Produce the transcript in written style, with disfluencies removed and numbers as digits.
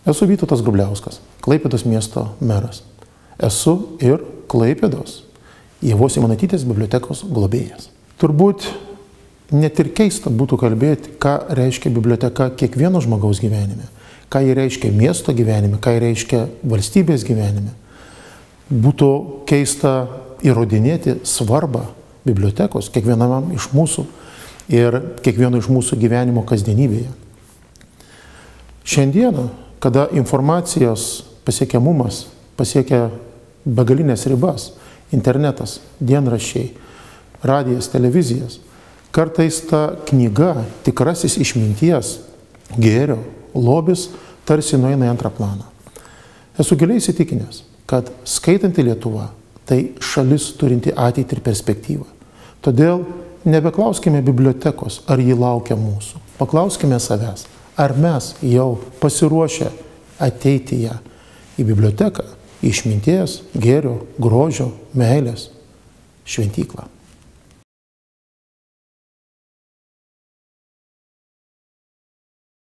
Esu Vytautas Grubliauskas, Klaipėdos miesto meras. Esu ir Klaipėdos Ievos Simonaitytės bibliotekos globėjas. Turbūt net ir keista būtų kalbėti, ką reiškia biblioteka kiekvieno žmogaus gyvenime, ką jį reiškia miesto gyvenime, ką jį reiškia valstybės gyvenime. Būtų keista įrodinėti svarbą bibliotekos kiekvienam iš mūsų ir kiekvieno iš mūsų gyvenimo kasdienybėje. Šiandieną, kada informacijos pasiekiamumas pasiekia begalinės ribas, internetas, dienraščiai, radijas, televizijas, kartais ta knyga, tikrasis išminties, gėrio, lobis tarsi nueina į antrą planą. Esu giliai įsitikinęs, kad skaitanti Lietuva tai šalis turinti ateitį ir perspektyvą. Todėl nebeklauskime bibliotekos, ar ji laukia mūsų. Paklauskime savęs, ar mes jau pasiruošę ateiti ją į biblioteką, išminties, gėrio, grožio, meilės šventyklą.